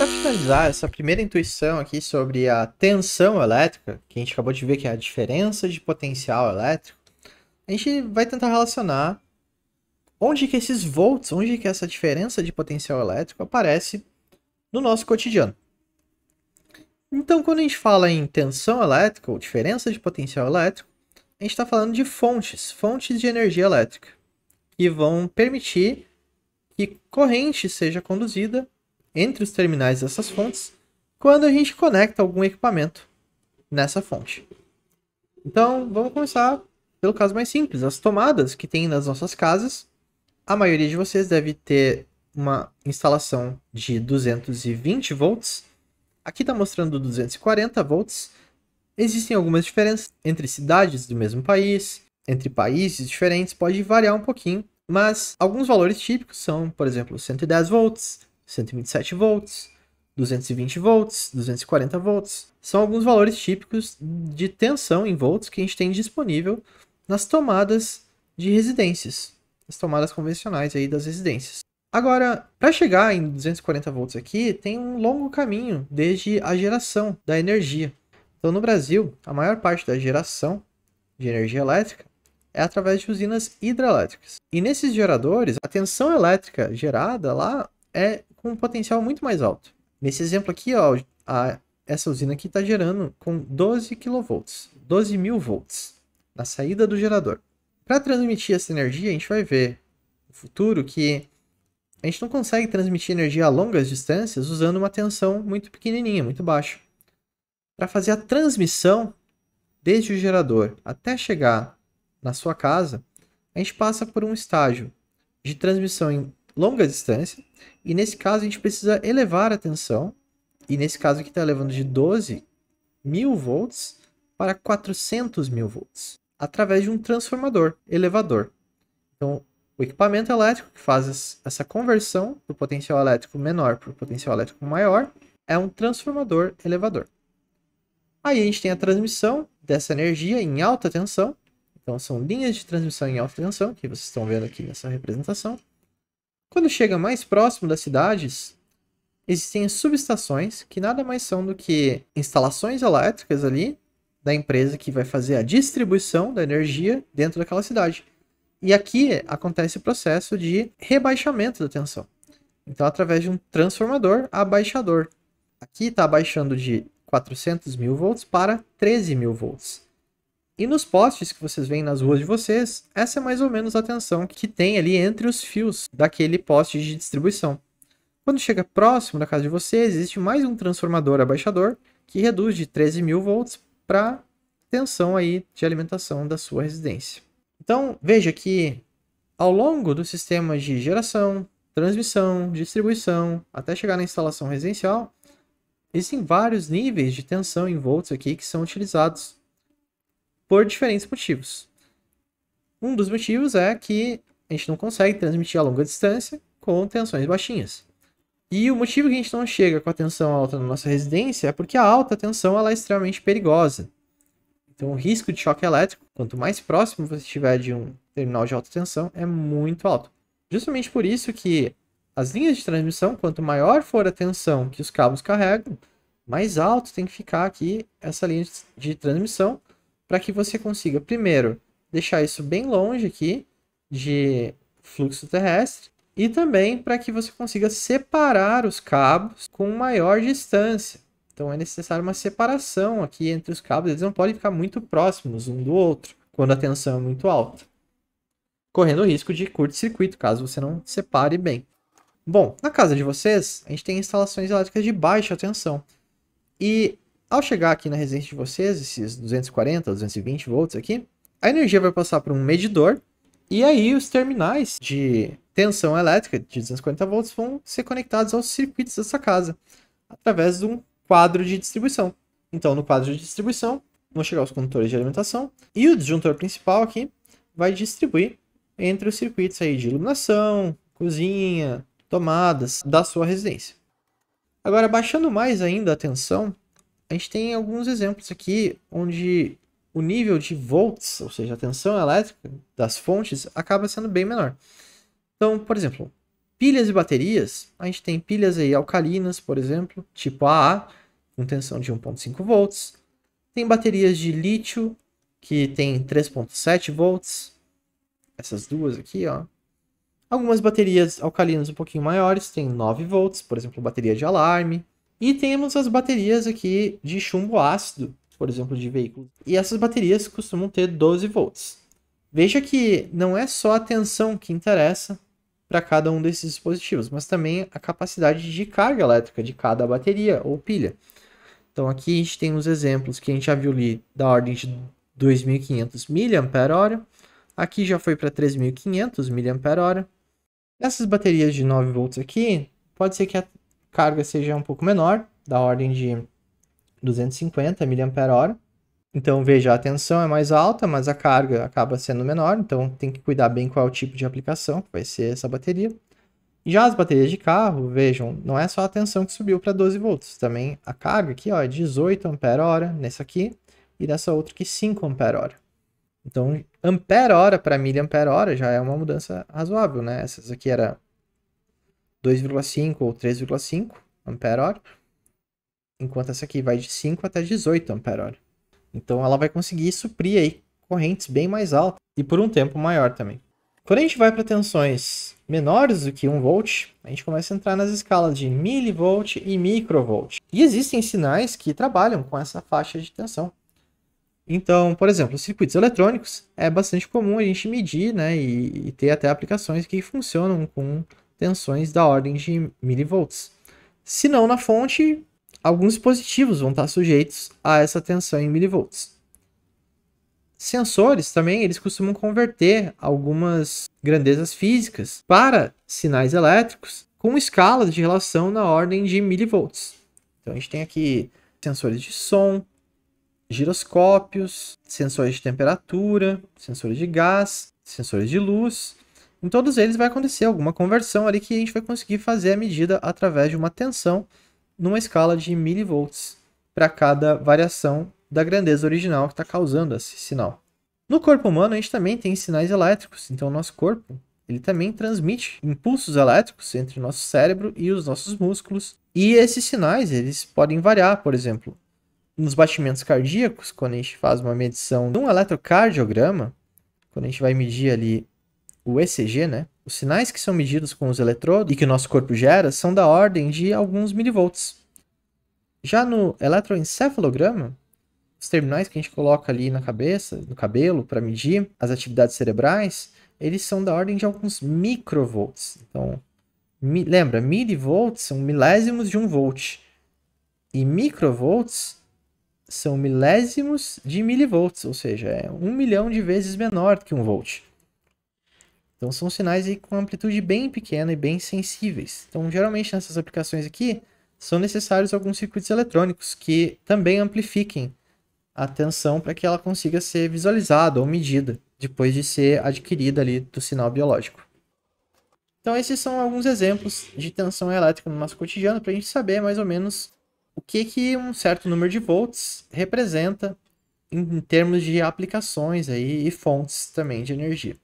para finalizar essa primeira intuição aqui sobre a tensão elétrica, que a gente acabou de ver que é a diferença de potencial elétrico, a gente vai tentar relacionar onde que esses volts, onde que essa diferença de potencial elétrico aparece no nosso cotidiano. Então, quando a gente fala em tensão elétrica ou diferença de potencial elétrico, a gente está falando de fontes de energia elétrica, que vão permitir que corrente seja conduzida entre os terminais dessas fontes quando a gente conecta algum equipamento nessa fonte. Então, vamos começar pelo caso mais simples, as tomadas que tem nas nossas casas. A maioria de vocês deve ter uma instalação de 220 volts. Aqui está mostrando 240 volts. Existem algumas diferenças entre cidades do mesmo país, entre países diferentes, pode variar um pouquinho, mas alguns valores típicos são, por exemplo, 110 volts, 127 volts, 220 volts, 240 volts. São alguns valores típicos de tensão em volts que a gente tem disponível nas tomadas de residências, as tomadas convencionais aí das residências. Agora, para chegar em 240 volts aqui, tem um longo caminho desde a geração da energia. Então, no Brasil, a maior parte da geração de energia elétrica é através de usinas hidrelétricas. E nesses geradores, a tensão elétrica gerada lá é com um potencial muito mais alto. Nesse exemplo aqui, ó, essa usina aqui está gerando com 12 kV, 12.000 volts na saída do gerador. Para transmitir essa energia, a gente vai ver no futuro que a gente não consegue transmitir energia a longas distâncias usando uma tensão muito pequenininha, muito baixa. Para fazer a transmissão desde o gerador até chegar na sua casa, a gente passa por um estágio de transmissão em longa distância, e nesse caso a gente precisa elevar a tensão, e nesse caso aqui está elevando de 12.000 volts para 400.000 volts, através de um transformador, elevador. Então, o equipamento elétrico que faz essa conversão do potencial elétrico menor para o potencial elétrico maior é um transformador elevador. Aí a gente tem a transmissão dessa energia em alta tensão. Então são linhas de transmissão em alta tensão, que vocês estão vendo aqui nessa representação. Quando chega mais próximo das cidades, existem as subestações, que nada mais são do que instalações elétricas ali da empresa que vai fazer a distribuição da energia dentro daquela cidade. E aqui acontece o processo de rebaixamento da tensão. Então, através de um transformador abaixador. Aqui está abaixando de 400.000 volts para 13.000 volts. E nos postes que vocês veem nas ruas de vocês, essa é mais ou menos a tensão que tem ali entre os fios daquele poste de distribuição. Quando chega próximo da casa de vocês, existe mais um transformador abaixador que reduz de 13.000 volts para tensão aí de alimentação da sua residência. Então, veja que ao longo do sistema de geração, transmissão, distribuição, até chegar na instalação residencial, existem vários níveis de tensão em volts aqui que são utilizados por diferentes motivos. Um dos motivos é que a gente não consegue transmitir a longa distância com tensões baixinhas. E o motivo que a gente não chega com a tensão alta na nossa residência é porque a alta tensão ela é extremamente perigosa. Então o risco de choque elétrico, quanto mais próximo você estiver de um terminal de alta tensão, é muito alto. Justamente por isso que as linhas de transmissão, quanto maior for a tensão que os cabos carregam, mais alto tem que ficar aqui essa linha de transmissão, para que você consiga, primeiro, deixar isso bem longe aqui de fluxo terrestre, e também para que você consiga separar os cabos com maior distância. Então é necessário uma separação aqui entre os cabos, eles não podem ficar muito próximos um do outro, quando a tensão é muito alta, correndo o risco de curto-circuito, caso você não separe bem. Bom, na casa de vocês, a gente tem instalações elétricas de baixa tensão, e ao chegar aqui na residência de vocês, esses 240, 220 volts aqui, a energia vai passar por um medidor, e aí os terminais de tensão elétrica de 240 volts vão ser conectados aos circuitos dessa casa, através de um quadro de distribuição. Então, no quadro de distribuição, vão chegar os condutores de alimentação, e o disjuntor principal aqui vai distribuir entre os circuitos aí de iluminação, cozinha, tomadas da sua residência. Agora, baixando mais ainda a tensão, a gente tem alguns exemplos aqui onde o nível de volts, ou seja, a tensão elétrica das fontes, acaba sendo bem menor. Então, por exemplo, pilhas e baterias, a gente tem pilhas aí alcalinas, por exemplo, tipo AA, com tensão de 1.5 volts. Tem baterias de lítio, que tem 3.7 volts. Essas duas aqui, ó. Algumas baterias alcalinas um pouquinho maiores, tem 9 volts, por exemplo, bateria de alarme. E temos as baterias aqui de chumbo ácido, por exemplo, de veículos. E essas baterias costumam ter 12 volts. Veja que não é só a tensão que interessa para cada um desses dispositivos, mas também a capacidade de carga elétrica de cada bateria ou pilha. Então aqui a gente tem uns exemplos que a gente já viu ali da ordem de 2.500 mAh. Aqui já foi para 3.500 mAh. Essas baterias de 9 volts aqui, pode ser que a carga seja um pouco menor, da ordem de 250 mAh. Então veja, a tensão é mais alta, mas a carga acaba sendo menor, então tem que cuidar bem qual é o tipo de aplicação que vai ser essa bateria. Já as baterias de carro, vejam, não é só a tensão que subiu para 12 volts, também a carga aqui ó, é 18 ampere-hora nessa aqui e nessa outra aqui 5 ampere-hora. Então, ampere-hora para miliampere-hora já é uma mudança razoável, né? Essas aqui era 2,5 ou 3,5 ampere-hora, enquanto essa aqui vai de 5 até 18 ampere-hora. Então, ela vai conseguir suprir aí correntes bem mais altas e por um tempo maior também. Quando a gente vai para tensões menores do que 1 volt, a gente começa a entrar nas escalas de milivolt e microvolt. E existem sinais que trabalham com essa faixa de tensão. Então, por exemplo, circuitos eletrônicos é bastante comum a gente medir, né, e ter até aplicações que funcionam com tensões da ordem de milivolts. Se não na fonte, alguns dispositivos vão estar sujeitos a essa tensão em milivolts. Sensores também, eles costumam converter algumas grandezas físicas para sinais elétricos com escalas de relação na ordem de milivolts. Então a gente tem aqui sensores de som, giroscópios, sensores de temperatura, sensores de gás, sensores de luz. Em todos eles vai acontecer alguma conversão ali que a gente vai conseguir fazer a medida através de uma tensão numa escala de milivolts para cada variação da grandeza original que está causando esse sinal. No corpo humano a gente também tem sinais elétricos, então o nosso corpo ele também transmite impulsos elétricos entre o nosso cérebro e os nossos músculos. E esses sinais eles podem variar, por exemplo, nos batimentos cardíacos, quando a gente faz uma medição de um eletrocardiograma, quando a gente vai medir ali o ECG, né? Os sinais que são medidos com os eletrodos e que o nosso corpo gera são da ordem de alguns milivolts. Já no eletroencefalograma, os terminais que a gente coloca ali na cabeça, no cabelo, para medir as atividades cerebrais, eles são da ordem de alguns microvolts. Então, lembra, milivolts são milésimos de 1 volt. E microvolts são milésimos de milivolts, ou seja, é 1 milhão de vezes menor que 1 volt. Então são sinais aí com amplitude bem pequena e bem sensíveis. Então geralmente nessas aplicações aqui são necessários alguns circuitos eletrônicos que também amplifiquem a tensão para que ela consiga ser visualizada ou medida depois de ser adquirida ali do sinal biológico. Então esses são alguns exemplos de tensão elétrica no nosso cotidiano para a gente saber mais ou menos o que um certo número de volts representa em termos de aplicações aí e fontes também de energia.